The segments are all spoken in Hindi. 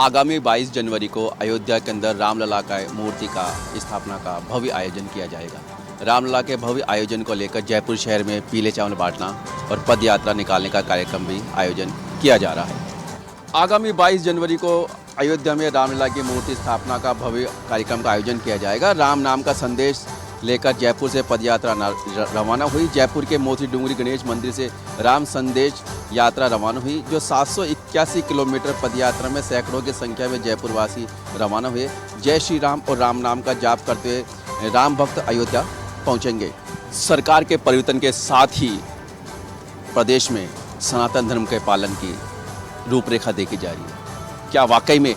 आगामी 22 जनवरी को अयोध्या के अंदर रामलला का मूर्ति का स्थापना का भव्य आयोजन किया जाएगा। रामलला के भव्य आयोजन को लेकर जयपुर शहर में पीले चावल बांटना और पद यात्रा निकालने का कार्यक्रम भी आयोजन किया जा रहा है। आगामी 22 जनवरी को अयोध्या में रामलला की मूर्ति स्थापना का भव्य कार्यक्रम का आयोजन किया जाएगा। राम नाम का संदेश लेकर जयपुर से पदयात्रा रवाना हुई। जयपुर के मोती डूंगरी गणेश मंदिर से राम संदेश यात्रा रवाना हुई, जो 781 किलोमीटर पदयात्रा में सैकड़ों की संख्या में जयपुरवासी रवाना हुए। जय श्री राम और राम नाम का जाप करते हुए राम भक्त अयोध्या पहुंचेंगे। सरकार के परिवर्तन के साथ ही प्रदेश में सनातन धर्म के पालन की रूपरेखा देखी जा रही है। क्या वाकई में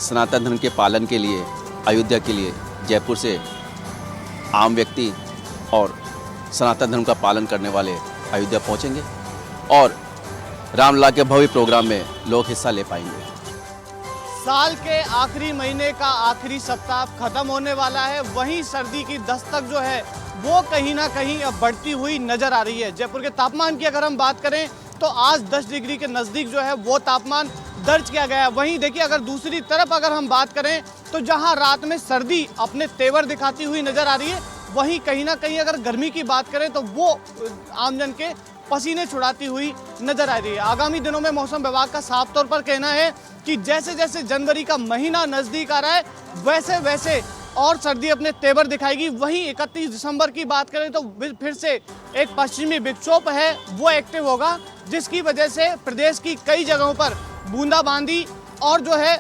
सनातन धर्म के पालन के लिए अयोध्या के लिए जयपुर से आम व्यक्ति और सनातन धर्म का पालन करने वाले अयोध्या पहुंचेंगे और रामलला के भव्य प्रोग्राम में लोग हिस्सा ले पाएंगे। साल के आखिरी महीने का आखिरी सप्ताह खत्म होने वाला है, वहीं सर्दी की दस्तक जो है वो कहीं ना कहीं अब बढ़ती हुई नजर आ रही है। जयपुर के तापमान की अगर हम बात करें तो आज 10 डिग्री के नज़दीक जो है वो तापमान दर्ज किया गया है। वहीं देखिए, अगर दूसरी तरफ अगर हम बात करें तो जहां रात में सर्दी अपने तेवर दिखाती हुई नजर आ रही है, वहीं कहीं ना कहीं अगर गर्मी की बात करें तो वो आमजन के पसीने छुड़ाती हुई नजर आ रही है। आगामी दिनों में मौसम विभाग का साफ तौर पर कहना है कि जैसे जैसे जनवरी का महीना नजदीक आ रहा है वैसे वैसे और सर्दी अपने तेवर दिखाएगी। वहीं 31 दिसंबर की बात करें तो फिर से एक पश्चिमी विक्षोभ है वो एक्टिव होगा, जिसकी वजह से प्रदेश की कई जगहों पर बूंदाबांदी और जो है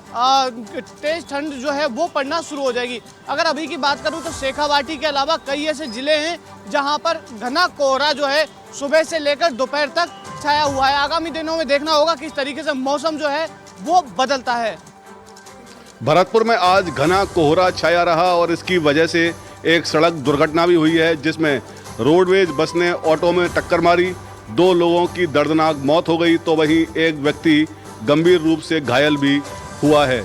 तेज ठंड जो है वो पड़ना शुरू हो जाएगी। अगर अभी की बात करूं तो शेखावाटी के अलावा कई ऐसे जिले हैं जहां पर घना कोहरा जो है सुबह से लेकर दोपहर तक छाया हुआ है। आगामी दिनों में देखना होगा किस तरीके से मौसम जो है वो बदलता है। भरतपुर में आज घना कोहरा छाया रहा और इसकी वजह से एक सड़क दुर्घटना भी हुई है, जिसमें रोडवेज बस ने ऑटो में टक्कर मारी। 2 लोगों की दर्दनाक मौत हो गई तो वहीं एक व्यक्ति गंभीर रूप से घायल भी हुआ है।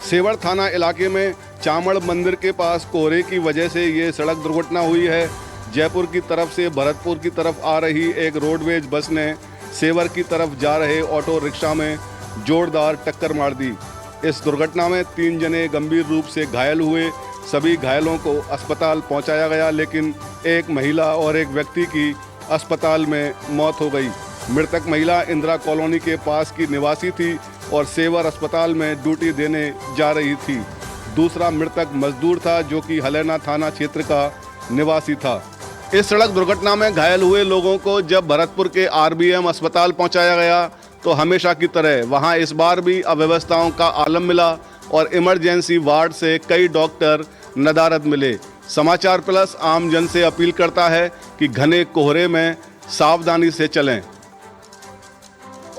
सेवर थाना इलाके में चामड़ मंदिर के पास कोहरे की वजह से ये सड़क दुर्घटना हुई है। जयपुर की तरफ से भरतपुर की तरफ आ रही एक रोडवेज बस ने सेवर की तरफ जा रहे ऑटो रिक्शा में जोरदार टक्कर मार दी। इस दुर्घटना में 3 जने गंभीर रूप से घायल हुए। सभी घायलों को अस्पताल पहुंचाया गया, लेकिन एक महिला और एक व्यक्ति की अस्पताल में मौत हो गई। मृतक महिला इंदिरा कॉलोनी के पास की निवासी थी और सेवर अस्पताल में ड्यूटी देने जा रही थी। दूसरा मृतक मजदूर था जो कि हलैना थाना क्षेत्र का निवासी था। इस सड़क दुर्घटना में घायल हुए लोगों को जब भरतपुर के RBM अस्पताल पहुंचाया गया तो हमेशा की तरह वहां इस बार भी अव्यवस्थाओं का आलम मिला और इमरजेंसी वार्ड से कई डॉक्टर नदारद मिले। समाचार प्लस आम जन से अपील करता है कि घने कोहरे में सावधानी से चलें।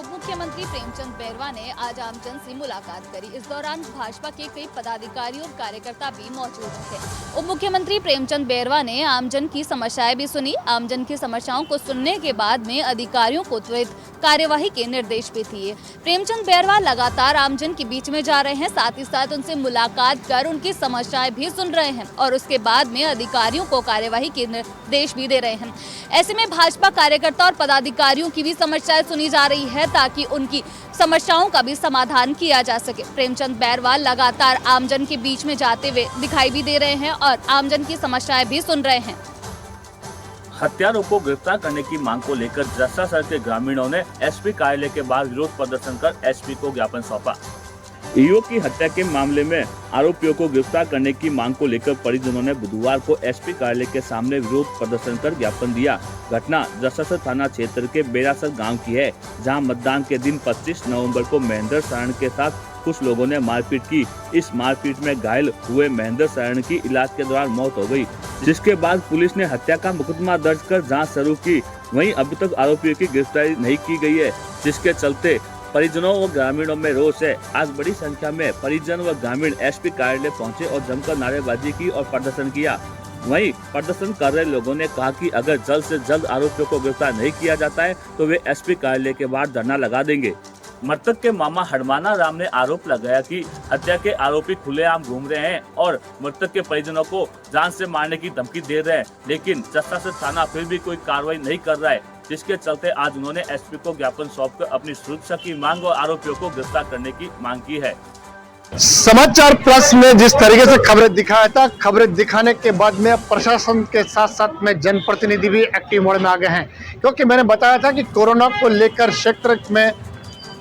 मुख्यमंत्री प्रेमचंद बैरवा ने आज आमजन से मुलाकात करी। इस दौरान भाजपा के कई पदाधिकारी और कार्यकर्ता भी मौजूद थे। उप मुख्यमंत्री प्रेमचंद बैरवा ने आमजन की समस्याएं भी सुनी। आमजन की समस्याओं को सुनने के बाद में अधिकारियों को त्वरित कार्यवाही के निर्देश भी दिए। प्रेमचंद बैरवा लगातार आमजन के बीच में जा रहे हैं, साथ ही साथ उनसे मुलाकात कर उनकी समस्याएं भी सुन रहे हैं और उसके बाद में अधिकारियों को कार्यवाही के निर्देश भी दे रहे हैं। ऐसे में भाजपा कार्यकर्ता और पदाधिकारियों की भी समस्याएं सुनी जा रही है ताकि उनकी समस्याओं का भी समाधान किया जा सके। प्रेमचंद बैरवा लगातार आमजन के बीच में जाते हुए दिखाई भी दे रहे हैं और आमजन की समस्याएं भी सुन रहे हैं। हत्यारों को गिरफ्तार करने की मांग को लेकर जस्सा सर के ग्रामीणों ने एसपी कार्यालय के बाहर विरोध प्रदर्शन कर एसपी को ज्ञापन सौंपा। ईओ की हत्या के मामले में आरोपियों को गिरफ्तार करने की मांग को लेकर परिजनों ने बुधवार को एसपी कार्यालय के सामने विरोध प्रदर्शन कर ज्ञापन दिया। घटना जस्सा थाना क्षेत्र के बेरासर गांव की है, जहां मतदान के दिन 25 नवंबर को महेंद्र शरण के साथ कुछ लोगों ने मारपीट की। इस मारपीट में घायल हुए महेंद्र शरण की इलाज के दौरान मौत हो गई, जिसके बाद पुलिस ने हत्या का मुकदमा दर्ज कर जाँच शुरू की। वहीं अभी तक आरोपियों की गिरफ्तारी नहीं की गई है, जिसके चलते परिजनों व ग्रामीणों में रोष है। आज बड़ी संख्या में परिजन व ग्रामीण एसपी कार्यालय पहुंचे और जमकर नारेबाजी की और प्रदर्शन किया। वहीं प्रदर्शन कर रहे लोगों ने कहा कि अगर जल्द से जल्द आरोपियों को गिरफ्तार नहीं किया जाता है तो वे एसपी कार्यालय के बाहर धरना लगा देंगे। मृतक के मामा हरमाना राम ने आरोप लगाया कि हत्या के आरोपी खुलेआम घूम रहे हैं और मृतक के परिजनों को जान से मारने की धमकी दे रहे हैं, लेकिन जस्सा से थाना फिर भी कोई कार्रवाई नहीं कर रहा है। जिसके चलते आज उन्होंने एसपी को ज्ञापन सौंपकर अपनी सुरक्षा की मांग और आरोपियों को गिरफ्तार करने की मांग की है। समाचार प्लस में जिस तरीके से खबरें दिखाया था, खबरें दिखाने के बाद में प्रशासन के साथ साथ में जनप्रतिनिधि भी एक्टिव मोड में आ गए हैं, क्योंकि मैंने बताया था कि कोरोना को लेकर क्षेत्र में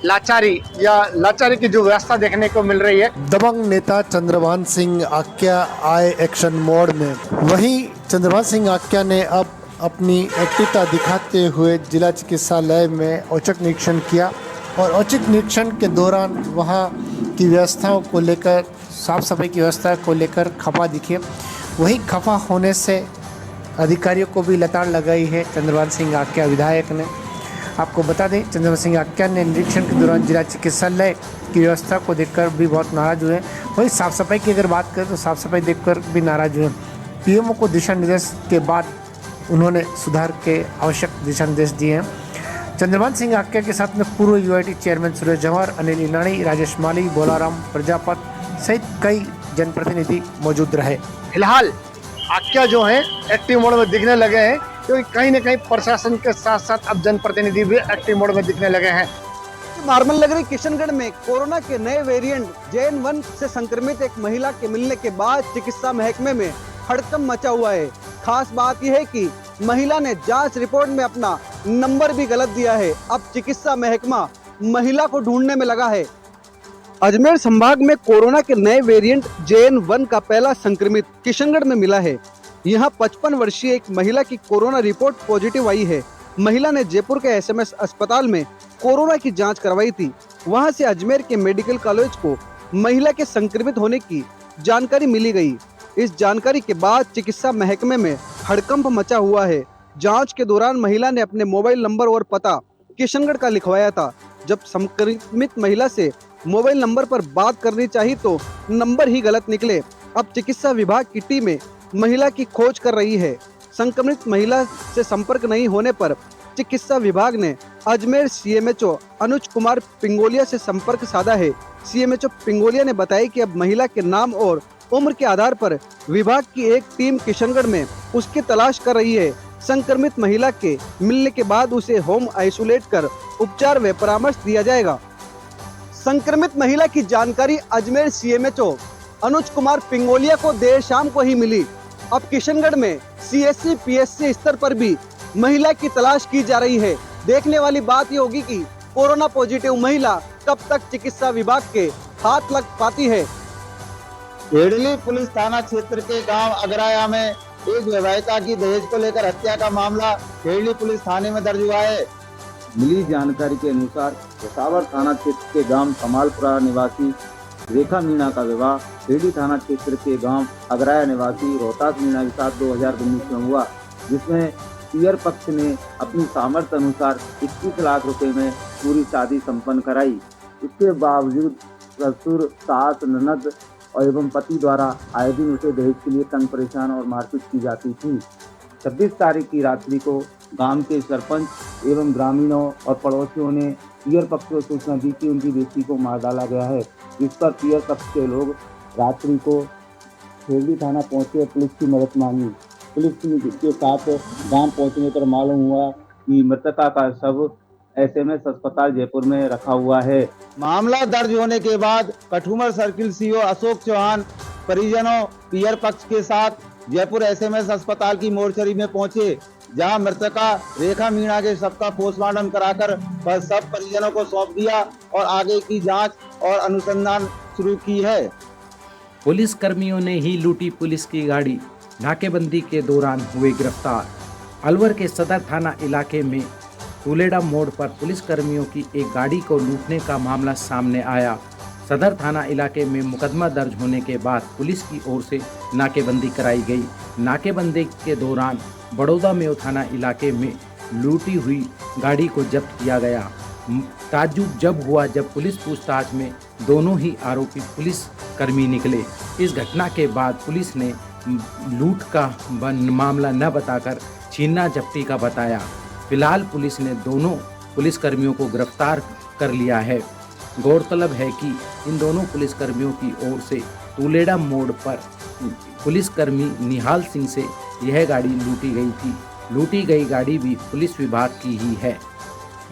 लाचारी की जो व्यवस्था देखने को मिल रही है। दबंग नेता चंद्रभान सिंह आक्या आए एक्शन मोड में। वहीं चंद्रभान सिंह आक्या ने अब अपनी एक्टिवता दिखाते हुए जिला चिकित्सालय में औचक निरीक्षण किया और औचक निरीक्षण के दौरान वहां की व्यवस्थाओं को लेकर, साफ सफाई की व्यवस्था को लेकर खफा दिखे। वहीं खफा होने से अधिकारियों को भी लताड़ लगाई है चंद्रभान सिंह आक्या विधायक ने। आपको बता दें, चंद्रभान सिंह आक्या ने निरीक्षण के दौरान जिला चिकित्सालय की व्यवस्था को देखकर भी बहुत नाराज हुए। वहीं साफ सफाई की अगर बात करें तो साफ सफाई देखकर भी नाराज हुए। पीएमओ को दिशा निर्देश के बाद उन्होंने सुधार के आवश्यक दिशा निर्देश दिए हैं। चंद्रभान सिंह आक्या के साथ में पूर्व यूआईटी चेयरमैन सुरेश जवाहर, अनिल इनानी, राजेश माली, बोलाराम प्रजापत सहित कई जनप्रतिनिधि मौजूद रहे। फिलहाल आक्या जो है एक्टिव मोड में दिखने लगे हैं, क्योंकि कहीं न कहीं प्रशासन के साथ साथ अब जनप्रतिनिधि भी एक्टिव मोड में दिखने लगे हैं। नॉर्मल नगरी किशनगढ़ में कोरोना के नए वेरिएंट JN1 से संक्रमित एक महिला के मिलने के बाद चिकित्सा महकमे में हड़कंप मचा हुआ है। खास बात यह है कि महिला ने जांच रिपोर्ट में अपना नंबर भी गलत दिया है। अब चिकित्सा महकमा महिला को ढूंढने में लगा है। अजमेर संभाग में कोरोना के नए वेरिएंट JN1 का पहला संक्रमित किशनगढ़ में मिला है। यहाँ 55 वर्षीय एक महिला की कोरोना रिपोर्ट पॉजिटिव आई है। महिला ने जयपुर के SMS अस्पताल में कोरोना की जांच करवाई थी। वहां से अजमेर के मेडिकल कॉलेज को महिला के संक्रमित होने की जानकारी मिली गई। इस जानकारी के बाद चिकित्सा महकमे में हड़कंप मचा हुआ है। जांच के दौरान महिला ने अपने मोबाइल नंबर और पता किशनगढ़ का लिखवाया था। जब संक्रमित महिला से मोबाइल नंबर पर बात करनी चाहिए तो नंबर ही गलत निकले। अब चिकित्सा विभाग की टीमें महिला की खोज कर रही है। संक्रमित महिला से संपर्क नहीं होने पर चिकित्सा विभाग ने अजमेर CMHO अनुज कुमार पिंगोलिया से संपर्क साधा है। CMHO पिंगोलिया ने बताया कि अब महिला के नाम और उम्र के आधार पर विभाग की एक टीम किशनगढ़ में उसकी तलाश कर रही है। संक्रमित महिला के मिलने के बाद उसे होम आइसोलेट कर उपचार व परामर्श दिया जाएगा। संक्रमित महिला की जानकारी अजमेर CMHO अनुज कुमार पिंगोलिया को देर शाम को ही मिली। अब किशनगढ़ में CSC PSC स्तर पर भी महिला की तलाश की जा रही है। देखने वाली बात ये होगी कि कोरोना पॉजिटिव महिला कब तक चिकित्सा विभाग के हाथ लग पाती है। हेडली पुलिस थाना क्षेत्र के गांव अगराया में एक विवाहिता की दहेज को लेकर हत्या का मामला हेडली पुलिस थाने में दर्ज हुआ है। मिली जानकारी के अनुसार पेशावर थाना क्षेत्र के गांव कमालपुरा निवासी रेखा मीणा का विवाह हेडली थाना क्षेत्र के गांव अगराया निवासी रोहतास मीणा के साथ 2019 में हुआ, जिसमें पियर पक्ष ने अपनी सामर्थ्य अनुसार 21 लाख रुपए में पूरी शादी संपन्न कराई। इसके बावजूद ससुर, सास, ननद और एवं पति द्वारा आए दिन उसे दहेज के लिए तंग परेशान और मारपीट की जाती थी। 26 तारीख की रात्रि को गांव के सरपंच एवं ग्रामीणों और पड़ोसियों ने पियर पक्ष को सूचना दी कि उनकी बेटी को मार डाला गया है। जिस पर पियर पक्ष के लोग रात्रि को हेडली थाना पहुंचे, पुलिस की मदद मांगी। पुलिस के साथ गांव पहुंचने पर मालूम हुआ कि मृतका का शव SMS अस्पताल जयपुर में रखा हुआ है। मामला दर्ज होने के बाद कठुमर सर्किल CO अशोक चौहान परिजनों पियर पक्ष के साथ जयपुर SMS अस्पताल की मोर्चरी में पहुंचे, जहां मृतका रेखा मीणा के शव का पोस्टमार्टम कराकर सब परिजनों को सौंप दिया और आगे की जांच और अनुसंधान शुरू की है। पुलिस कर्मियों ने ही लूटी पुलिस की गाड़ी, नाकेबंदी के दौरान हुए गिरफ्तार। अलवर के सदर थाना इलाके में तुलेड़ा मोड़ पर पुलिस कर्मियों की एक गाड़ी को लूटने का मामला सामने आया। सदर थाना इलाके में मुकदमा दर्ज होने के बाद पुलिस की ओर से नाकेबंदी कराई गई। नाकेबंदी के दौरान बड़ौदा मेव थाना इलाके में लूटी हुई गाड़ी को जब्त किया गया। ताज्जुब जब हुआ जब पुलिस पूछताछ में दोनों ही आरोपी पुलिस कर्मी निकले। इस घटना के बाद पुलिस ने लूट का मामला न बताकर छीना झपटी का बताया। फिलहाल पुलिस ने दोनों पुलिसकर्मियों को गिरफ्तार कर लिया है। गौरतलब है कि इन दोनों पुलिसकर्मियों की ओर से तुलेड़ा मोड़ पर पुलिसकर्मी निहाल सिंह से यह गाड़ी लूटी गई थी। लूटी गई गाड़ी भी पुलिस विभाग की ही है।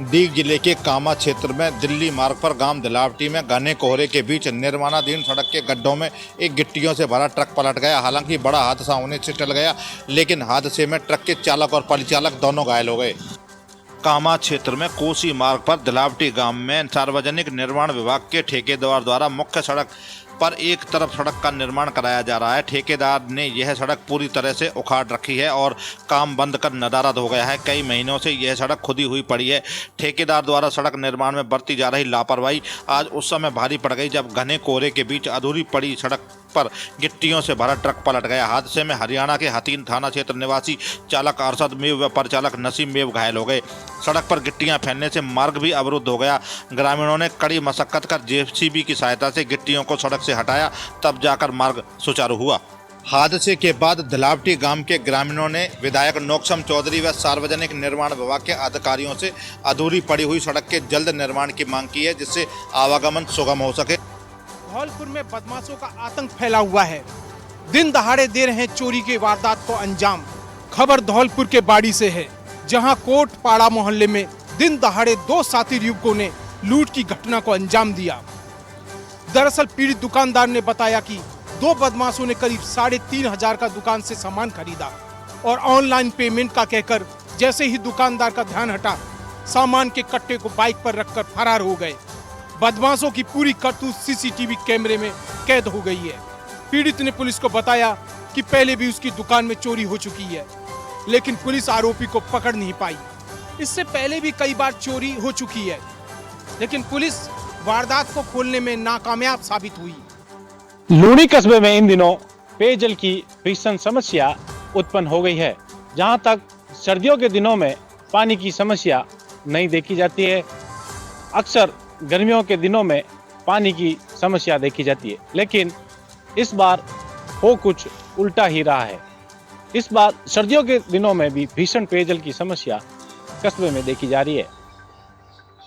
दीग जिले के कामा क्षेत्र में दिल्ली मार्ग पर गांव दिलावटी में घने कोहरे के बीच निर्माणाधीन सड़क के गड्ढों में एक गिट्टियों से भरा ट्रक पलट गया। हालांकि बड़ा हादसा होने से टल गया, लेकिन हादसे में ट्रक के चालक और परिचालक दोनों घायल हो गए। कामा क्षेत्र में कोसी मार्ग पर दिलावटी गांव में सार्वजनिक निर्माण विभाग के ठेकेदार द्वारा मुख्य सड़क पर एक तरफ सड़क का निर्माण कराया जा रहा है। ठेकेदार ने यह सड़क पूरी तरह से उखाड़ रखी है और काम बंद कर नदारद हो गया है। कई महीनों से यह सड़क खुदी हुई पड़ी है। ठेकेदार द्वारा सड़क निर्माण में बरती जा रही लापरवाही आज उस समय भारी पड़ गई जब घने कोहरे के बीच अधूरी पड़ी सड़क पर गिट्टियों से भरा ट्रक पलट गया। हादसे में हरियाणा के हथीन थाना क्षेत्र निवासी चालक अरशद मेव व परिचालक नसीम मेव घायल हो गए। सड़क पर गिट्टियां फैलने से मार्ग भी अवरुद्ध हो गया। ग्रामीणों ने कड़ी मशक्कत कर जेसीबी की सहायता से गिट्टियों को सड़क से हटाया, तब जाकर मार्ग सुचारू हुआ। हादसे के बाद दिलावटी गांव के ग्रामीणों ने विधायक नोकसम चौधरी व सार्वजनिक निर्माण विभाग के अधिकारियों से अधूरी पड़ी हुई सड़क के जल्द निर्माण की मांग की है, जिससे आवागमन सुगम हो सके। धौलपुर में बदमाशों का आतंक फैला हुआ है। दिन दहाड़े दे रहे हैं चोरी के वारदात को अंजाम। खबर धौलपुर के बाड़ी से है, जहां कोट पाड़ा मोहल्ले में दिन दहाड़े 2 साथी युवकों ने लूट की घटना को अंजाम दिया। दरअसल पीड़ित दुकानदार ने बताया कि 2 बदमाशों ने करीब 3,500 का दुकान से सामान खरीदा और ऑनलाइन पेमेंट का कहकर जैसे ही दुकानदार का ध्यान हटा, सामान के कट्टे को बाइक पर रखकर फरार हो गए। बदमाशों की पूरी करतूत सीसीटीवी कैमरे में कैद हो गई है। पीड़ित ने पुलिस को बताया कि पहले भी उसकी दुकान में चोरी हो चुकी है, लेकिन पुलिस आरोपी को पकड़ नहीं पाई। इससे पहले भी कई बार चोरी हो चुकी है, लेकिन पुलिस वारदात को खोलने में नाकामयाब साबित हुई। लूणी कस्बे में इन दिनों पेयजल की भीषण समस्या उत्पन्न हो गई है। जहां तक सर्दियों के दिनों में पानी की समस्या नहीं देखी जाती है, अक्सर गर्मियों के दिनों में पानी की समस्या देखी जाती है, लेकिन इस बार हो कुछ उल्टा ही रहा है। इस बार सर्दियों के दिनों में भी भीषण पेयजल की समस्या कस्बे में देखी जा रही है।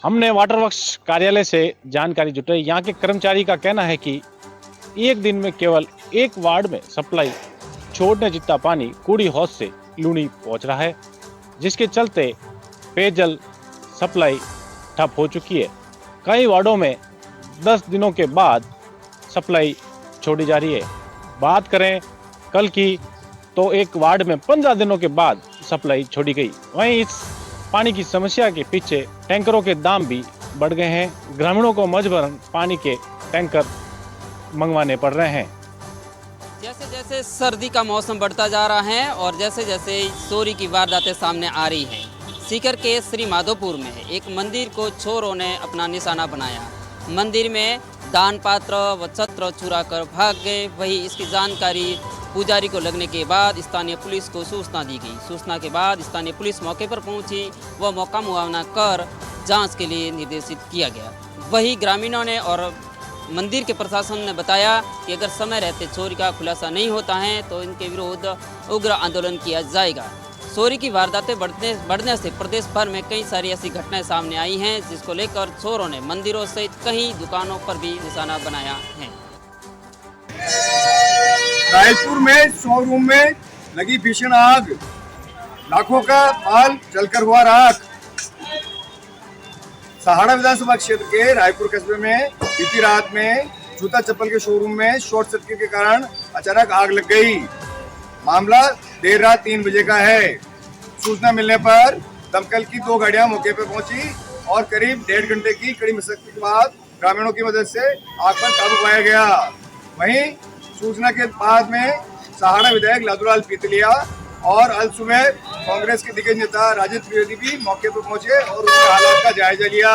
हमने वाटर वर्क्स कार्यालय से जानकारी जुटाई। यहाँ के कर्मचारी का कहना है कि एक दिन में केवल एक वार्ड में सप्लाई छोड़ने जितना पानी कूड़ी हौज से लूणी पहुँच रहा है, जिसके चलते पेयजल सप्लाई ठप हो चुकी है। कई वार्डों में 10 दिनों के बाद सप्लाई छोड़ी जा रही है। बात करें कल की तो एक वार्ड में 15 दिनों के बाद सप्लाई छोड़ी गई। वहीं इस पानी की समस्या के पीछे टैंकरों के दाम भी बढ़ गए हैं। ग्रामीणों को मजबूरन पानी के टैंकर मंगवाने पड़ रहे हैं। जैसे जैसे सर्दी का मौसम बढ़ता जा रहा है और जैसे जैसे चोरी की वारदातें सामने आ रही हैं, सीकर के श्री माधोपुर में एक मंदिर को चोरों ने अपना निशाना बनाया। मंदिर में दान पात्र व छत्र चुरा कर भाग गए। वही इसकी जानकारी पुजारी को लगने के बाद स्थानीय पुलिस को सूचना दी गई। सूचना के बाद स्थानीय पुलिस मौके पर पहुंची व मौका मुआवना कर जांच के लिए निर्देशित किया गया। वही ग्रामीणों ने और मंदिर के प्रशासन ने बताया कि अगर समय रहते चोरी का खुलासा नहीं होता है तो इनके विरुद्ध उग्र आंदोलन किया जाएगा। चोरी की वारदातें बढ़ने से प्रदेश भर में कई सारी ऐसी घटनाएं सामने आई हैं, जिसको लेकर चोरों ने मंदिरों सहित कई दुकानों पर भी निशाना बनाया है। रायपुर में शोरूम में लगी भीषण आग, लाखों का माल जलकर हुआ राख। सहाड़ा विधानसभा क्षेत्र के रायपुर कस्बे में बीती रात में जूता चप्पल के शोरूम में शॉर्ट सर्किट के कारण अचानक आग लग गई। मामला देर रात 3 बजे का है। सूचना मिलने पर दमकल की 2 गाड़ियां मौके पर पहुंची और करीब 1.5 घंटे की कड़ी मशक्कत के बाद ग्रामीणों की मदद से आग पर काबू पाया गया। वहीं सूचना के बाद में सहाड़ा विधायक लादूलाल पीतलिया और अल सुबह कांग्रेस के दिग्गज नेता राजेंद्र त्रिवेदी भी मौके पर पहुंचे और उनके हालात का जायजा लिया।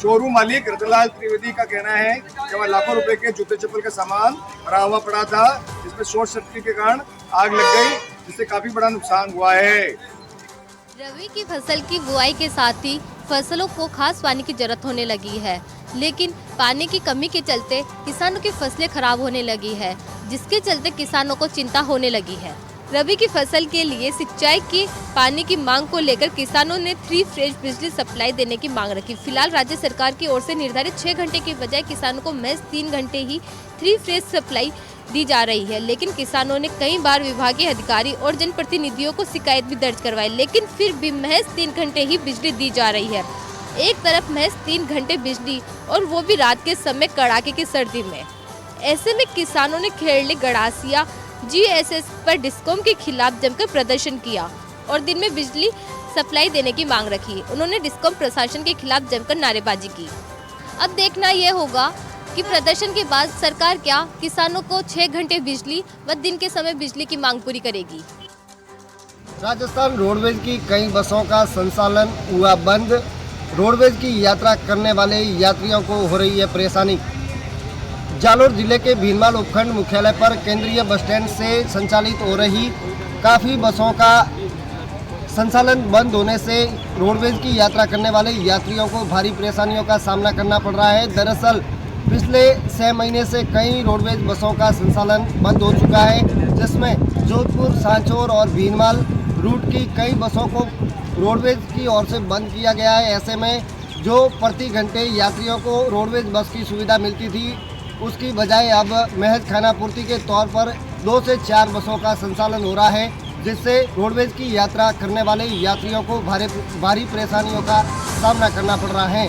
शोरूम मालिक रतनलाल त्रिवेदी का कहना है कि वह लाखों रुपए के जूते चप्पल का सामान भरा हुआ पड़ा था, जिसमें शॉर्ट सर्किट के कारण आग लग गई, जिससे काफी बड़ा नुकसान हुआ है। रबी की फसल की बुआई के साथ ही फसलों को खास पानी की जरूरत होने लगी है, लेकिन पानी की कमी के चलते किसानों की फसलें खराब होने लगी है, जिसके चलते किसानों को चिंता होने लगी है। रबी की फसल के लिए सिंचाई की पानी की मांग को लेकर किसानों ने 3 फेज बिजली सप्लाई देने की मांग रखी। फिलहाल राज्य सरकार की ओर से निर्धारित 6 घंटे के बजाय किसानों को महज 3 घंटे ही 3 फेज सप्लाई दी जा रही है। लेकिन किसानों ने कई बार विभागीय अधिकारी और जनप्रतिनिधियों को शिकायत भी दर्ज करवाई, लेकिन फिर भी महज 3 घंटे ही बिजली दी जा रही है। एक तरफ महज 3 घंटे बिजली और वो भी रात के समय कड़ाके की सर्दी में। ऐसे में किसानों ने खेड़ली, गड़ासिया, GSS पर डिस्कॉम के खिलाफ जमकर प्रदर्शन किया और दिन में बिजली सप्लाई देने की मांग रखी। उन्होंने डिस्कॉम प्रशासन के खिलाफ जमकर नारेबाजी की। अब देखना यह होगा कि प्रदर्शन के बाद सरकार क्या किसानों को 6 घंटे बिजली व दिन के समय बिजली की मांग पूरी करेगी। राजस्थान रोडवेज की कई बसों का संचालन हुआ बंद। रोडवेज की यात्रा करने वाले यात्रियों को हो रही है परेशानी। जालोर जिले के भीनमाल उपखंड मुख्यालय पर केंद्रीय बस स्टैंड से संचालित हो रही काफ़ी बसों का संचालन बंद होने से रोडवेज की यात्रा करने वाले यात्रियों को भारी परेशानियों का सामना करना पड़ रहा है। दरअसल पिछले 6 महीने से कई रोडवेज बसों का संचालन बंद हो चुका है, जिसमें जोधपुर, सांचौर और भीनमाल रूट की कई बसों को रोडवेज की ओर से बंद किया गया है। ऐसे में जो प्रति घंटे यात्रियों को रोडवेज बस की सुविधा मिलती थी, उसकी बजाय अब महज खानापूर्ति के तौर पर 2 से 4 बसों का संचालन हो रहा है, जिससे रोडवेज की यात्रा करने वाले यात्रियों को भारी परेशानियों का सामना करना पड़ रहा है।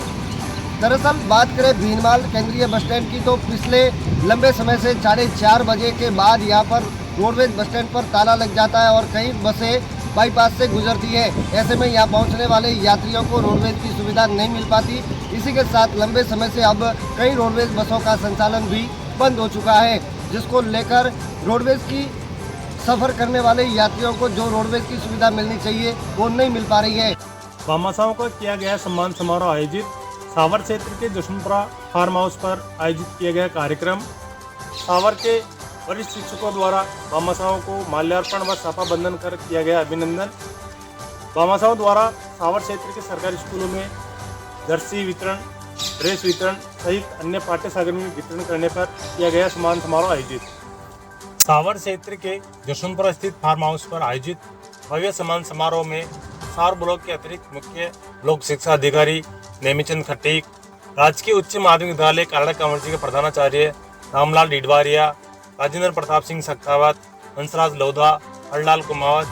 दरअसल बात करें भीनमाल केंद्रीय बस स्टैंड की, तो पिछले लंबे समय से 4:30 बजे के बाद यहाँ पर रोडवेज बस स्टैंड पर ताला लग जाता है और कई बसें बाईपास से गुजरती है। ऐसे में यहाँ पहुँचने वाले यात्रियों को रोडवेज की सुविधा नहीं मिल पाती। इसी के साथ लंबे समय से अब कई रोडवेज बसों का संचालन भी बंद हो चुका है, जिसको लेकर रोडवेज की सफ़र करने वाले यात्रियों को जो रोडवेज की सुविधा मिलनी चाहिए वो नहीं मिल पा रही है। भामाशाहों को किया गया सम्मान समारोह आयोजित। सावर क्षेत्र के जशनपुरा फार्म हाउस पर आयोजित किया गया कार्यक्रम। सावर के वरिष्ठ शिक्षकों द्वारा भामाशाहों को माल्यार्पण व साफा बंधन कर किया गया अभिनंदन। भामाशाहों द्वारा सावर क्षेत्र के सरकारी स्कूलों में जर्सी वितरण, ड्रेस वितरण सहित अन्य पाठ्य सामग्री वितरण करने पर किया गया सम्मान समारोह आयोजित। सावर क्षेत्र के जशवंतपुरा स्थित फार्म हाउस पर आयोजित भव्य सम्मान समारोह में सावर ब्लॉक के अतिरिक्त मुख्य लोक शिक्षा अधिकारी नेमीचंद खटीक, राजकीय उच्च माध्यमिक विद्यालय कालड़ा कांवरजी के प्रधानाचार्य रामलाल डिडवारिया, राजेंद्र प्रताप सिंह सखावत, हंसराज लोधा, हरलाल कुमावत,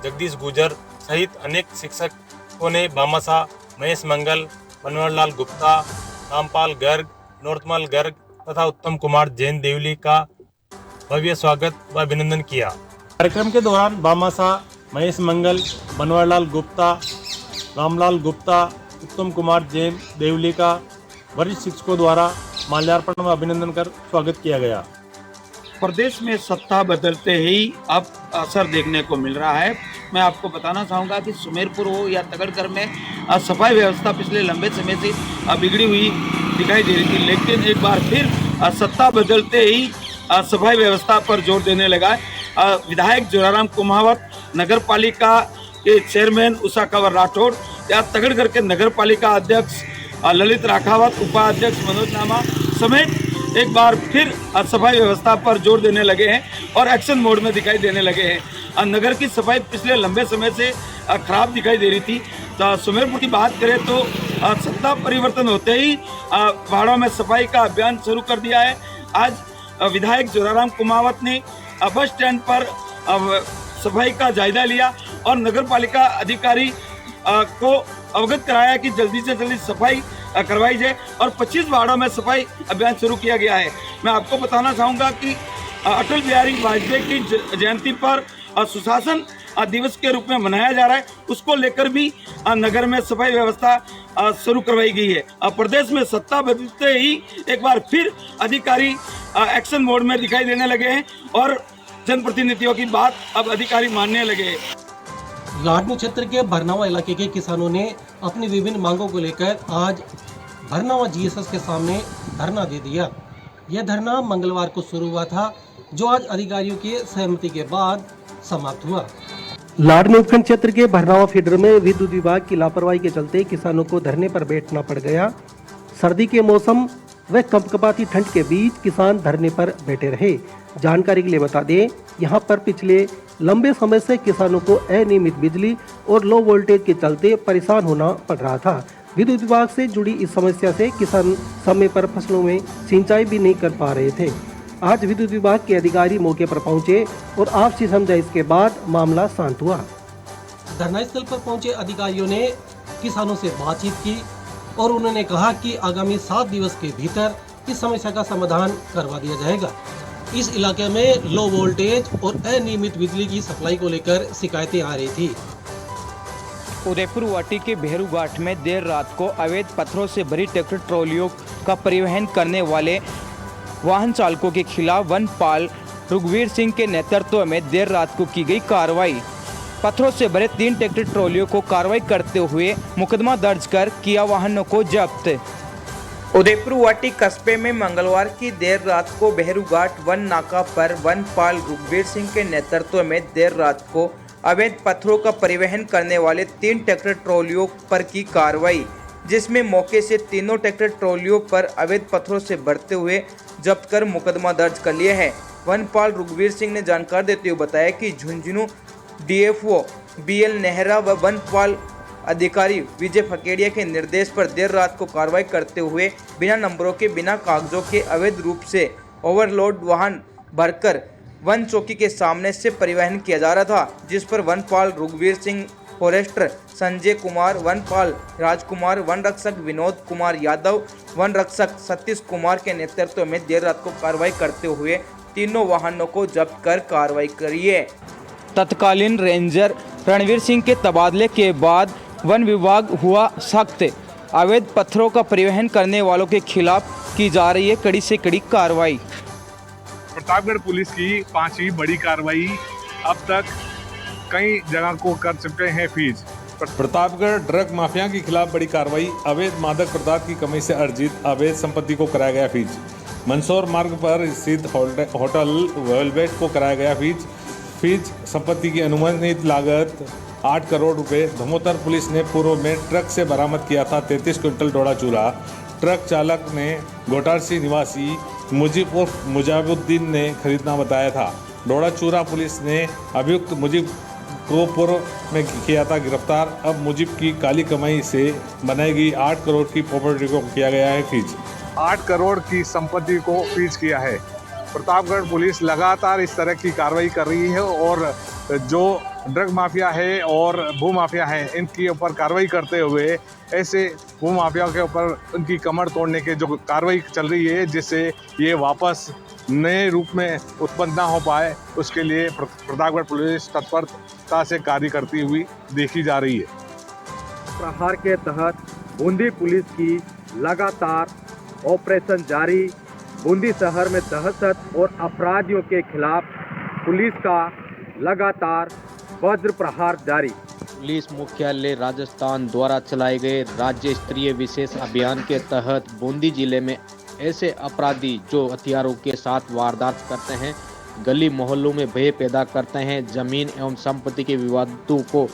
जगदीश गुजर सहित अनेक शिक्षकों ने भामाशाह महेश मंगल, बनवारीलाल गुप्ता, रामपाल गर्ग, नरोत्तमल गर्ग तथा उत्तम कुमार जैन देवली का भव्य स्वागत व अभिनंदन किया। कार्यक्रम के दौरान भामाशाह महेश मंगल, बनवारीलाल गुप्ता, रामलाल गुप्ता, उत्तम कुमार जैन देवली का वरिष्ठ शिक्षकों द्वारा माल्यार्पण व अभिनंदन कर स्वागत किया गया। प्रदेश में सत्ता बदलते ही अब असर देखने को मिल रहा है। मैं आपको बताना चाहूँगा कि सुमेरपुर हो या तगड़कर में सफाई व्यवस्था पिछले लंबे समय से बिगड़ी हुई दिखाई दे रही थी, लेकिन एक बार फिर सत्ता बदलते ही सफाई व्यवस्था पर जोर देने लगा है। विधायक जोराराम कुमावत, नगर पालिका के चेयरमैन उषा कंवर राठौड़ या तगड़कर के नगर पालिका अध्यक्ष ललित राखावत, उपाध्यक्ष मनोज नामा समेत एक बार फिर सफाई व्यवस्था पर जोर देने लगे हैं और एक्शन मोड में दिखाई देने लगे हैं। नगर की सफाई पिछले लंबे समय से खराब दिखाई दे रही थी। तो सुमेरपुर की बात करें तो सत्ता परिवर्तन होते ही पहाड़ों में सफाई का अभियान शुरू कर दिया है। आज विधायक जोराराम कुमावत ने बस स्टैंड पर सफाई का जायजा लिया और नगर पालिका अधिकारी को अवगत कराया कि जल्दी से जल्दी सफाई करवाई जाए और 25 वार्डों में सफाई अभियान शुरू किया गया है। मैं आपको बताना चाहूँगा कि अटल बिहारी वाजपेयी की जयंती पर सुशासन दिवस के रूप में मनाया जा रहा है, उसको लेकर भी नगर में सफाई व्यवस्था शुरू करवाई गई है। प्रदेश में सत्ता बदलते ही एक बार फिर अधिकारी एक्शन मोड में दिखाई देने लगे हैं और जनप्रतिनिधियों की बात अब अधिकारी मानने लगे हैं। लाडनू क्षेत्र के भरनावा इलाके के किसानों ने अपनी विभिन्न मांगों को लेकर आज भरनावा GSS के सामने धरना दे दिया। यह धरना मंगलवार को शुरू हुआ था, जो आज अधिकारियों की सहमति के बाद समाप्त हुआ। लाडनू उपखंड क्षेत्र के भरनावा फीडर में विद्युत विभाग की लापरवाही के चलते किसानों को धरने पर बैठना पड़ गया। सर्दी के मौसम व कंपकपाती ठंड के बीच किसान धरने पर बैठे रहे। जानकारी के लिए बता दें, यहाँ पर पिछले लंबे समय से किसानों को अनियमित बिजली और लो वोल्टेज के चलते परेशान होना पड़ रहा था। विद्युत विभाग से जुड़ी इस समस्या से किसान समय पर फसलों में सिंचाई भी नहीं कर पा रहे थे। आज विद्युत विभाग के अधिकारी मौके पर पहुंचे और आपसी समझाइश के बाद मामला शांत हुआ। धरना स्थल पर पहुंचे अधिकारियों ने किसानों से बातचीत की और उन्होंने कहा कि आगामी 7 दिवस के भीतर इस समस्या का समाधान करवा दिया जाएगा। इस इलाके में लो वोल्टेज और अनियमित बिजली की सप्लाई को लेकर शिकायतें आ रही थी। उदयपुर वाटी के भेरू घाट में देर रात को अवैध पत्थरों से भरी ट्रैक्टर ट्रॉलियों का परिवहन करने वाले वाहन चालकों के खिलाफ वनपाल रघुवीर सिंह के नेतृत्व में देर रात को की गई कार्रवाई। पत्थरों से भरे 3 ट्रैक्टर ट्रॉलियों को कार्रवाई करते हुए मुकदमा दर्ज कर किया वाहनों को जब्त। उदयपुर वाटी कस्बे में मंगलवार की देर रात को भेरू घाट वन नाका पर वनपाल रघुवीर सिंह के नेतृत्व में देर रात को अवैध पत्थरों का परिवहन करने वाले 3 ट्रैक्टर ट्रॉलियों पर की कार्रवाई, जिसमें मौके से तीनों ट्रैक्टर ट्रॉलियों पर अवैध पत्थरों से भरते हुए जब्त कर मुकदमा दर्ज कर लिया है। वनपाल रघुवीर सिंह ने जानकारी देते हुए बताया कि झुंझुनू डीएफओ बीएल नेहरा व वनपाल अधिकारी विजय फकेड़िया के निर्देश पर देर रात को कार्रवाई करते हुए बिना नंबरों के बिना कागजों के अवैध रूप से ओवरलोड वाहन भरकर वन चौकी के सामने से परिवहन किया जा रहा था, जिस पर वनपाल रघुवीर सिंह, फॉरेस्टर संजय कुमार, वनपाल राजकुमार, वन रक्षक विनोद कुमार यादव, वन रक्षक सतीश कुमार के नेतृत्व में देर रात को कार्रवाई करते हुए तीनों वाहनों को जब्त कर कार्रवाई करी है। तत्कालीन रेंजर रणवीर सिंह के तबादले के बाद वन विभाग हुआ सख्त। अवैध पत्थरों का परिवहन करने वालों के खिलाफ की जा रही है कड़ी से कड़ी कार्रवाई। प्रतापगढ़ पुलिस की 5वीं बड़ी कार्रवाई अब तक कई जगह को कर चुके हैं फ्रीज। प्रतापगढ़ ड्रग माफिया के खिलाफ बड़ी कार्रवाई। अवैध मादक पदार्थ की कमी से अर्जित अवैध संपत्ति को कराया गया फ्रीज। मंदसौर मार्ग पर स्थित होटल वेलवेट को कराया गया फ्रीज। फ्रीज संपत्ति की अनुमानित लागत 8 करोड़ रुपए। धमोतर पुलिस ने पूर्व में ट्रक से बरामद किया था 33 क्विंटल डोडा चूरा। ट्रक चालक ने घोटारसी निवासी मुजीब उर्फ मुजाबुद्दीन ने खरीदना बताया था। डोडा चूरा पुलिस ने अभियुक्त मुजीब को पूर्व में किया था गिरफ्तार। अब मुजीब की काली कमाई से बनाई गई 8 करोड़ की प्रॉपर्टी को किया गया है फ्रीज। 8 करोड़ की संपत्ति को फ्रीज किया है। प्रतापगढ़ पुलिस लगातार इस तरह की कार्रवाई कर रही है और जो ड्रग माफिया है और भू माफिया है इनके ऊपर कार्रवाई करते हुए ऐसे भू माफिया के ऊपर उनकी कमर तोड़ने के जो कार्रवाई चल रही है, जिससे ये वापस नए रूप में उत्पन्न ना हो पाए, उसके लिए प्रतापगढ़ पुलिस तत्परता से कार्य करती हुई देखी जा रही है। प्रहार के तहत बूंदी पुलिस की लगातार ऑपरेशन जारी। बूंदी शहर में दहशत और अपराधियों के खिलाफ पुलिस का लगातार वज्र प्रहार जारी। पुलिस मुख्यालय राजस्थान द्वारा चलाए गए राज्य स्तरीय विशेष अभियान के तहत बूंदी जिले में ऐसे अपराधी जो हथियारों के साथ वारदात करते हैं, गली मोहल्लों में भय पैदा करते हैं, जमीन एवं संपत्ति के विवादों को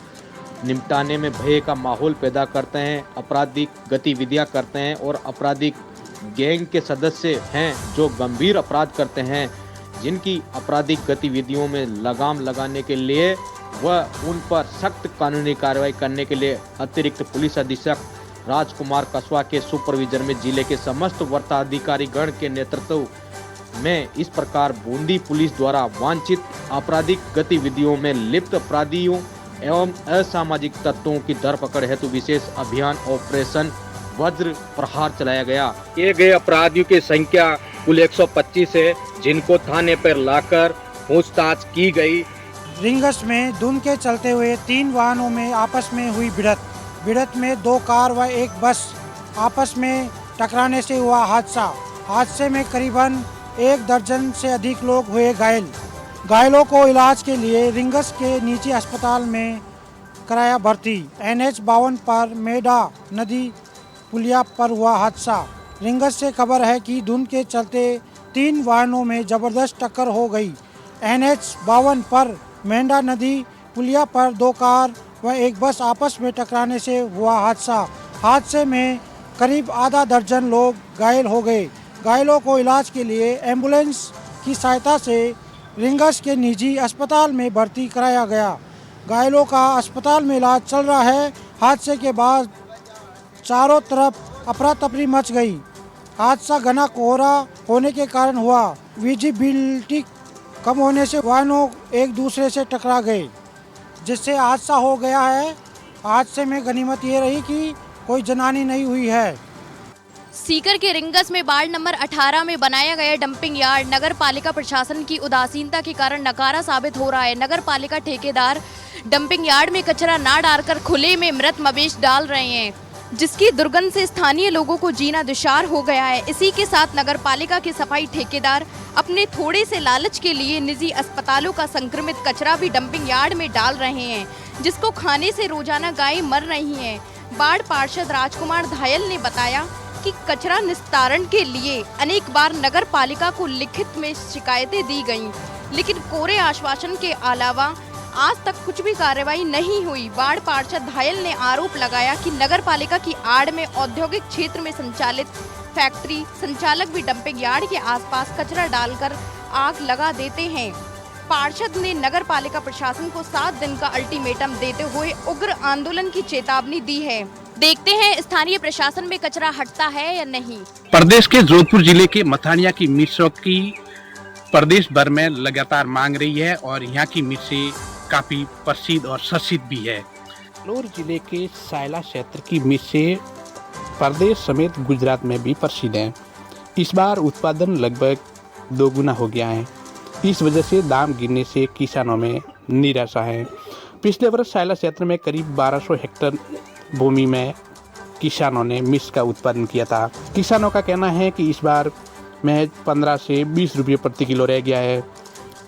निपटाने में भय का माहौल पैदा करते हैं, आपराधिक गतिविधियां करते हैं और आपराधिक गैंग के सदस्य हैं जो गंभीर अपराध करते हैं, जिनकी आपराधिक गतिविधियों में लगाम लगाने के लिए व उन पर सख्त कानूनी कार्रवाई करने के लिए अतिरिक्त पुलिस अधीक्षक राजकुमार कस्वा के सुपरविजन में जिले के समस्त वरिष्ठाधिकारी गण के नेतृत्व में इस प्रकार बूंदी पुलिस द्वारा वांछित आपराधिक गतिविधियों में लिप्त अपराधियों एवं असामाजिक तत्वों की धरपकड़ हेतु विशेष अभियान ऑपरेशन वज्र प्रहार चलाया गया। किए गए अपराधियों की संख्या कुल 125 है, जिनको थाने पर लाकर पूछताछ की गई। रिंगस में धुंध के चलते हुए 3 वाहनों में आपस में हुई भिड़त में 2 कार व 1 बस आपस में टकराने से हुआ हादसे में करीबन 1 दर्जन से अधिक लोग हुए घायलों को इलाज के लिए रिंगस के निजी अस्पताल में कराया भर्ती। NH 52 पर मेडा नदी पुलिया पर हुआ हादसा। रिंगस से खबर है कि धुंध के चलते 3 वाहनों में जबरदस्त टक्कर हो गई। NH 52 पर मेंढा नदी पुलिया पर 2 कार व 1 बस आपस में टकराने से हुआ हादसे में करीब आधा दर्जन लोग घायल हो गए। घायलों को इलाज के लिए एम्बुलेंस की सहायता से रिंगस के निजी अस्पताल में भर्ती कराया गया। घायलों का अस्पताल में इलाज चल रहा है। हादसे के बाद चारों तरफ अफरा तफरी मच गई। हादसा घना कोहरा होने के कारण हुआ। विजिबिलिटी कम होने से वाहनों एक दूसरे से टकरा गए, जिससे हादसा हो गया है। हादसे में गनीमत ये रही कि कोई जनहानि नहीं हुई है। सीकर के रिंगस में वार्ड नंबर 18 में बनाया गया डंपिंग यार्ड नगर पालिका प्रशासन की उदासीनता के कारण नकारा साबित हो रहा है। नगर पालिका ठेकेदार डंपिंग यार्ड में कचरा ना डालकर खुले में मृत मवेशी डाल रहे हैं, जिसकी दुर्गंध से स्थानीय लोगों को जीना दुश्वार हो गया है। इसी के साथ नगर पालिका के सफाई ठेकेदार अपने थोड़े से लालच के लिए निजी अस्पतालों का संक्रमित कचरा भी डंपिंग यार्ड में डाल रहे हैं, जिसको खाने से रोजाना गायें मर रही हैं। वार्ड पार्षद राजकुमार धायल ने बताया कि कचरा निस्तारण के लिए अनेक बार नगर पालिका को लिखित में शिकायतें दी गईं, लेकिन कोरे आश्वासन के अलावा आज तक कुछ भी कार्रवाई नहीं हुई। वार्ड पार्षद धायल ने आरोप लगाया कि नगर पालिका की आड़ में औद्योगिक क्षेत्र में संचालित फैक्ट्री संचालक भी डंपिंग यार्ड के आसपास कचरा डालकर आग लगा देते हैं। पार्षद ने नगर पालिका प्रशासन को 7 दिन का अल्टीमेटम देते हुए उग्र आंदोलन की चेतावनी दी है। देखते हैं स्थानीय प्रशासन में कचरा हटता है या नहीं। प्रदेश के जोधपुर जिले के मथानिया की मिर्चों की प्रदेश भर में लगातार मांग रही है और यहाँ की मिर्चें काफी प्रसिद्ध और सस्सिद्ध भी है। जालौर जिले के सायला क्षेत्र की मिर्चें प्रदेश समेत गुजरात में भी प्रसिद्ध हैं। इस बार उत्पादन लगभग 2 गुना हो गया है। इस वजह से दाम गिरने से किसानों में निराशा है। पिछले वर्ष सायला क्षेत्र में करीब 1200 हेक्टेयर भूमि में किसानों ने मिर्च का उत्पादन किया था। किसानों का कहना है कि इस बार महज 15 से 20 रुपये प्रति किलो रह गया है।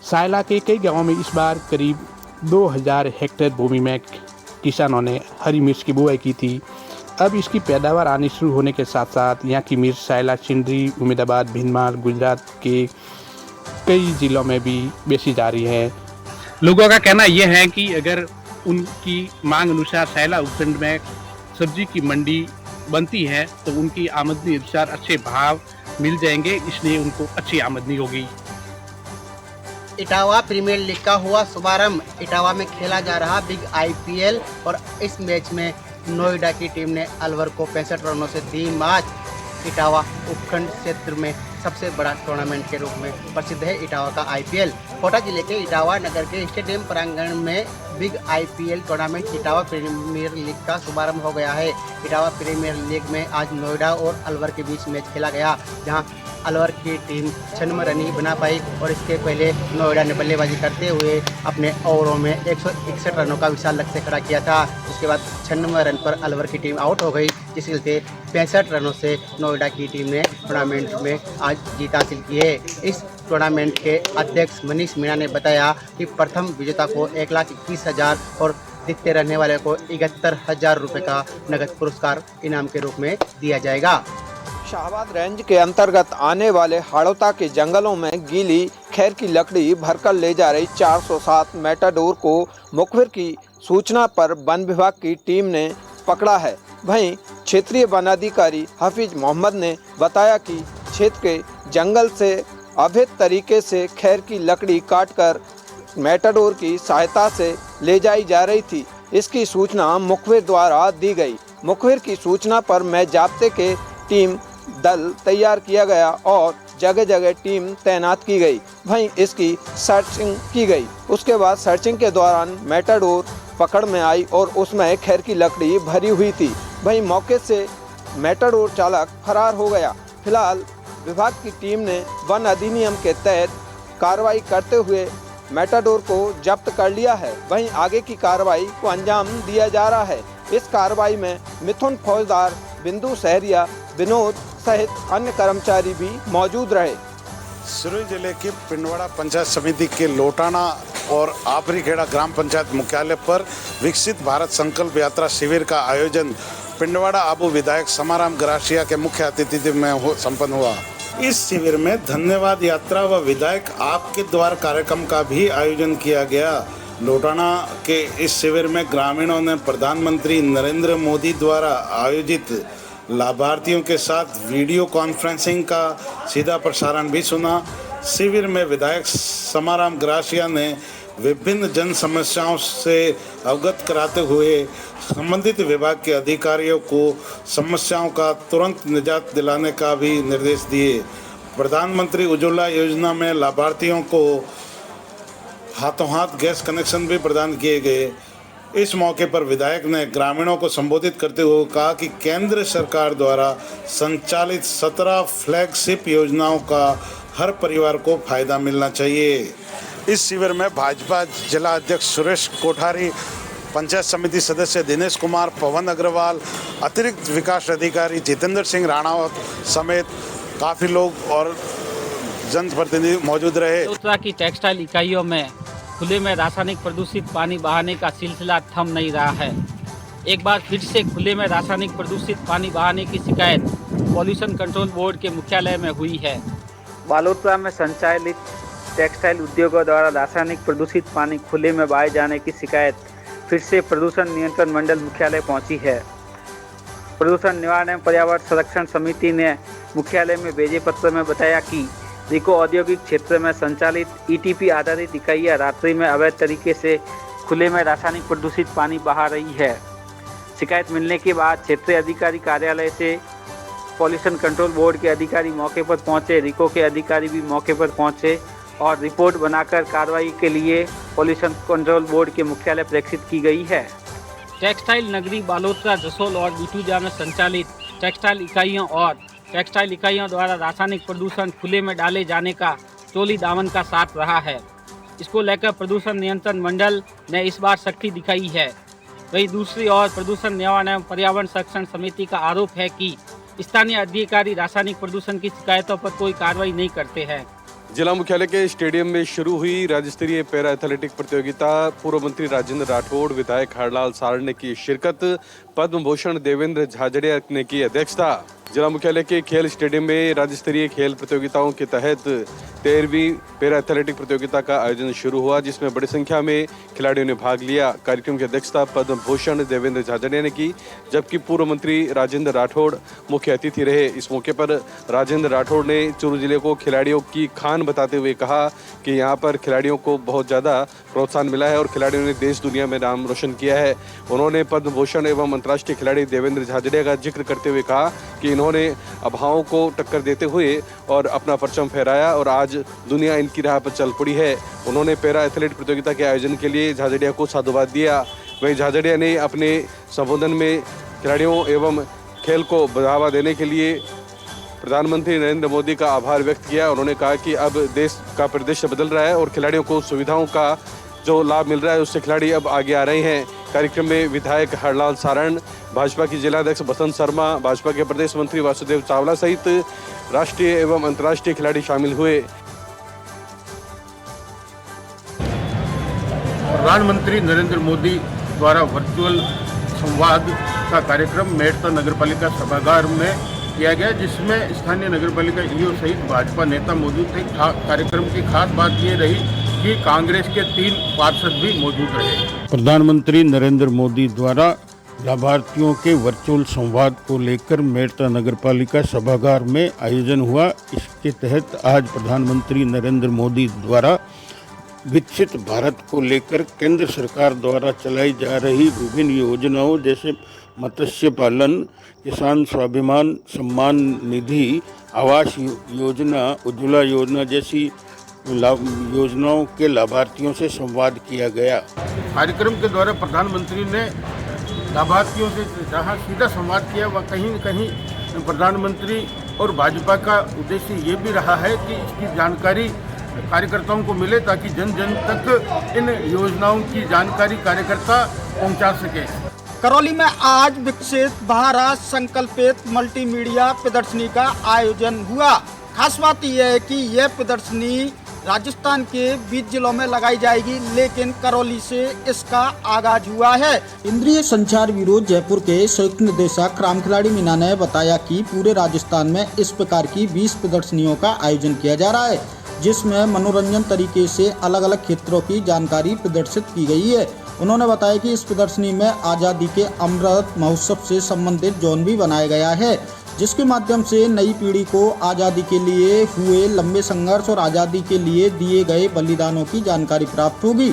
सायला के कई गांवों में इस बार करीब 2000 हेक्टेयर भूमि में किसानों ने हरी मिर्च की बुआई की थी। अब इसकी पैदावार आनी शुरू होने के साथ साथ यहाँ की मिर्च सायला, सिंदरी, उम्मेदाबाद, भिंडमाल, गुजरात के कई जिलों में भी बेची जा रही है। लोगों का कहना यह है कि अगर उनकी मांग अनुसार सायला उपखंड में सब्जी की मंडी बनती है तो उनकी आमदनी अनुसार अच्छे भाव मिल जाएंगे, इसलिए उनको अच्छी आमदनी होगी। इटावा प्रीमियर लीग का हुआ शुभारंभ। इटावा में खेला जा रहा बिग IPL और इस मैच में नोएडा की टीम ने अलवर को 65 रनों से दी मात। इटावा उपखंड क्षेत्र में सबसे बड़ा टूर्नामेंट के रूप में प्रसिद्ध है इटावा का IPL। कोटा जिले के इटावा नगर के स्टेडियम प्रांगण में big IPL tournament Etawah premier league का शुभारंभ हो गया है। इटावा प्रीमियर लीग में आज नोएडा और अलवर के बीच मैच खेला गया, जहां अलवर की टीम 6 रन ही बना पाई और इसके पहले नोएडा ने बल्लेबाजी करते हुए अपने ओवरों में 161 रनों का विशाल लक्ष्य खड़ा किया था। उसके बाद 96 रन पर अलवर की टीम आउट हो गई, जिसके चलते 65 रनों से नोएडा की टीम ने टूर्नामेंट में आज जीत हासिल की है। इस टूर्नामेंट के अध्यक्ष मनीष मीणा ने बताया कि प्रथम विजेता को 1,21,000 और द्वितीय रहने वाले को 71,000 रुपये का नगद पुरस्कार इनाम के रूप में दिया जाएगा। शाहबाद रेंज के अंतर्गत आने वाले हाड़ौता के जंगलों में गीली खैर की लकड़ी भरकर ले जा रही 407 मेटाडोर को मुखबिर की सूचना पर वन विभाग की टीम ने पकड़ा है। वहीं क्षेत्रीय वन अधिकारी हफीज मोहम्मद ने बताया कि क्षेत्र के जंगल से अवैध तरीके से खैर की लकड़ी काटकर मेटाडोर की सहायता से ले जाई जा रही थी। इसकी सूचना मुखबिर द्वारा दी गई। मुखबिर की सूचना पर मैं जाब्ते के टीम दल तैयार किया गया और जगह जगह टीम तैनात की गई। वहीं इसकी सर्चिंग की गई। उसके बाद सर्चिंग के दौरान मेटाडोर पकड़ में आई और उसमें खैर की लकड़ी भरी हुई थी। वहीं मौके से मेटाडोर चालक फरार हो गया। फिलहाल विभाग की टीम ने वन अधिनियम के तहत कार्रवाई करते हुए मेटाडोर को जब्त कर लिया है। वहीं आगे की कार्रवाई को अंजाम दिया जा रहा है। इस कार्रवाई में मिथुन फौजदार, बिंदु सहरिया, विनोद सहित अन्य कर्मचारी भी मौजूद रहे। सिरोही जिले के पिंडवाड़ा पंचायत समिति के लोटाना और आफरीखेड़ा ग्राम पंचायत मुख्यालय पर विकसित भारत संकल्प यात्रा शिविर का आयोजन पिंडवाड़ा आबू विधायक समाराम गरासिया के मुख्य अतिथि में संपन्न हुआ। इस शिविर में धन्यवाद यात्रा व विधायक आपके द्वार कार्यक्रम का भी आयोजन किया गया। लोटाना के इस शिविर में ग्रामीणों ने प्रधानमंत्री नरेंद्र मोदी द्वारा आयोजित लाभार्थियों के साथ वीडियो कॉन्फ्रेंसिंग का सीधा प्रसारण भी सुना। शिविर में विधायक समाराम ग्रासिया ने विभिन्न जन समस्याओं से अवगत कराते हुए संबंधित विभाग के अधिकारियों को समस्याओं का तुरंत निजात दिलाने का भी निर्देश दिए। प्रधानमंत्री उज्ज्वला योजना में लाभार्थियों को हाथों हाथ गैस कनेक्शन भी प्रदान किए गए। इस मौके पर विधायक ने ग्रामीणों को संबोधित करते हुए कहा कि केंद्र सरकार द्वारा संचालित 17 फ्लैगशिप योजनाओं का हर परिवार को फायदा मिलना चाहिए। इस शिविर में भाजपा जिला अध्यक्ष सुरेश कोठारी, पंचायत समिति सदस्य दिनेश कुमार, पवन अग्रवाल, अतिरिक्त विकास अधिकारी जितेंद्र सिंह राणावत समेत काफ़ी लोग और जनप्रतिनिधि मौजूद रहे। उत्तरा की टेक्सटाइल इकाइयों में खुले में रासायनिक प्रदूषित पानी बहाने का सिलसिला थम नहीं रहा है। एक बार फिर से खुले में रासायनिक प्रदूषित पानी बहाने की शिकायत पॉल्यूशन कंट्रोल बोर्ड के मुख्यालय में हुई है। बालोतरा में संचालित टेक्सटाइल उद्योगों द्वारा रासायनिक प्रदूषित पानी खुले में बहाए जाने की शिकायत फिर से प्रदूषण नियंत्रण मंडल मुख्यालय पहुंची है। प्रदूषण निवारण एवं पर्यावरण संरक्षण समिति ने मुख्यालय में भेजे पत्र में बताया कि रिको औद्योगिक क्षेत्र में संचालित ईटीपी आधारित इकाइयाँ रात्रि में अवैध तरीके से खुले में रासायनिक प्रदूषित पानी बहा रही है। शिकायत मिलने के बाद क्षेत्रीय अधिकारी कार्यालय से पॉल्यूशन कंट्रोल बोर्ड के अधिकारी मौके पर पहुंचे, रिको के अधिकारी भी मौके पर पहुंचे और रिपोर्ट बनाकर कार्रवाई के लिए पॉल्यूशन कंट्रोल बोर्ड के मुख्यालय प्रेषित की गई है। टेक्सटाइल नगरी बालोतरा, जसोल और बिटूजा में संचालित टेक्सटाइल इकाइयों और टेक्सटाइल इकाइयों द्वारा रासायनिक प्रदूषण खुले में डाले जाने का चोली दामन का साथ रहा है। इसको लेकर प्रदूषण नियंत्रण मंडल ने इस बार सख्ती दिखाई है। वहीं दूसरी ओर प्रदूषण निवारण एवं पर्यावरण संरक्षण समिति का आरोप है कि स्थानीय अधिकारी रासायनिक प्रदूषण की शिकायतों पर कोई कार्रवाई नहीं करते हैं। जिला मुख्यालय के स्टेडियम में शुरू हुई राज्य स्तरीय पैरा एथलेटिक प्रतियोगिता पूर्व मंत्री राजेंद्र राठौड़, विधायक हरलाल सारण ने की शिरकत, पद्म भूषण देवेंद्र झाझड़िया ने की अध्यक्षता। जिला मुख्यालय के खेल स्टेडियम में राज्य स्तरीय खेल प्रतियोगिताओं के तहत 13वीं पैरा एथलेटिक प्रतियोगिता का आयोजन शुरू हुआ, जिसमें बड़ी संख्या में खिलाड़ियों ने भाग लिया। कार्यक्रम की अध्यक्षता पद्म भूषण देवेंद्र झाझड़िया ने की, जबकि पूर्व मंत्री राजेंद्र राठौड़ मुख्य अतिथि रहे। इस मौके पर राजेंद्र राठौड़ ने चूरू जिले को खिलाड़ियों की खान बताते हुए कहा कि यहाँ पर खिलाड़ियों को बहुत ज़्यादा प्रोत्साहन मिला है और खिलाड़ियों ने देश दुनिया में नाम रोशन किया है। उन्होंने पद्म भूषण एवं अंतर्राष्ट्रीय खिलाड़ी देवेंद्र झाझड़िया का जिक्र करते हुए कहा कि इन्होंने अभावों को टक्कर देते हुए और अपना परचम फहराया और आज दुनिया इनकी राह पर चल पड़ी है। उन्होंने पैरा एथलेट प्रतियोगिता के आयोजन के लिए झाझड़िया को साधुवाद दिया। वहीं झाझड़िया ने अपने संबोधन में खिलाड़ियों एवं खेल को बढ़ावा देने के लिए प्रधानमंत्री नरेंद्र मोदी का आभार व्यक्त किया। उन्होंने कहा कि अब देश का परिदृश्य बदल रहा है और खिलाड़ियों को सुविधाओं का जो लाभ मिल रहा है उससे खिलाड़ी अब आगे आ रहे हैं। कार्यक्रम में विधायक हरलाल सारण, भाजपा की जिलाध्यक्ष बसंत शर्मा, भाजपा के प्रदेश मंत्री वासुदेव चावला सहित राष्ट्रीय एवं अंतर्राष्ट्रीय खिलाड़ी शामिल हुए। प्रधानमंत्री नरेंद्र मोदी द्वारा वर्चुअल संवाद का कार्यक्रम मेड़ता नगरपालिका सभागार में किया गया, जिसमें स्थानीय नगरपालिका ईओ सहित भाजपा नेता मौजूद थे। कार्यक्रम की खास बात ये रही कि कांग्रेस के 3 पार्षद भी मौजूद रहे। प्रधानमंत्री नरेंद्र मोदी द्वारा लाभार्थियों के वर्चुअल संवाद को लेकर मेड़ता नगरपालिका सभागार में आयोजन हुआ। इसके तहत आज प्रधानमंत्री नरेंद्र मोदी द्वारा विकसित भारत को लेकर केंद्र सरकार द्वारा चलाई जा रही विभिन्न योजनाओं जैसे मत्स्य पालन, किसान स्वाभिमान सम्मान निधि, आवास योजना, उज्ज्वला योजना जैसी योजनाओं के लाभार्थियों से संवाद किया गया। कार्यक्रम के द्वारा प्रधानमंत्री ने लाभार्थियों से जहां सीधा संवाद किया, वह कहीं न कहीं प्रधानमंत्री और भाजपा का उद्देश्य ये भी रहा है कि इसकी जानकारी कार्यकर्ताओं को मिले ताकि जन जन तक इन योजनाओं की जानकारी कार्यकर्ता पहुंचा सके। करौली में आज विकसित भारत संकल्पित मल्टीमीडिया प्रदर्शनी का आयोजन हुआ। खास बात यह है कि यह प्रदर्शनी राजस्थान के 20 जिलों में लगाई जाएगी, लेकिन करौली से इसका आगाज हुआ है। इंद्रिय संचार ब्यूरो जयपुर के संयुक्त निदेशक राम खिलाड़ी मीना ने बताया कि पूरे राजस्थान में इस प्रकार की 20 प्रदर्शनियों का आयोजन किया जा रहा है, जिसमें मनोरंजन तरीके से अलग अलग क्षेत्रों की जानकारी प्रदर्शित की गई है। उन्होंने बताया कि इस प्रदर्शनी में आज़ादी के अमृत महोत्सव से संबंधित जोन भी बनाया गया है, जिसके माध्यम से नई पीढ़ी को आज़ादी के लिए हुए लंबे संघर्ष और आज़ादी के लिए दिए गए बलिदानों की जानकारी प्राप्त होगी।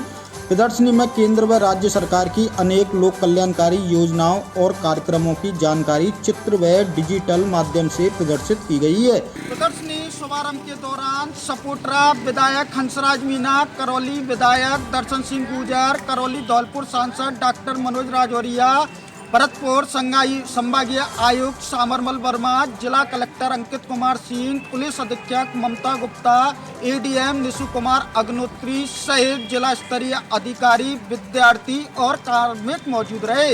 प्रदर्शनी में केंद्र व राज्य सरकार की अनेक लोक कल्याणकारी योजनाओं और कार्यक्रमों की जानकारी चित्र व डिजिटल माध्यम से प्रदर्शित की गई है। प्रदर्शनी शुभारंभ के दौरान सपोट्रा विधायक हंसराज मीना, करौली विधायक दर्शन सिंह गुर्जर, करौली धौलपुर सांसद डॉक्टर मनोज राजौरिया, भरतपुर संभागीय आयुक्त सामरमल वर्मा, जिला कलेक्टर अंकित कुमार सिंह, पुलिस अधीक्षक ममता गुप्ता, एडीएम निशु कुमार अग्नोत्री सहित जिला स्तरीय अधिकारी, विद्यार्थी और कार्मिक मौजूद रहे।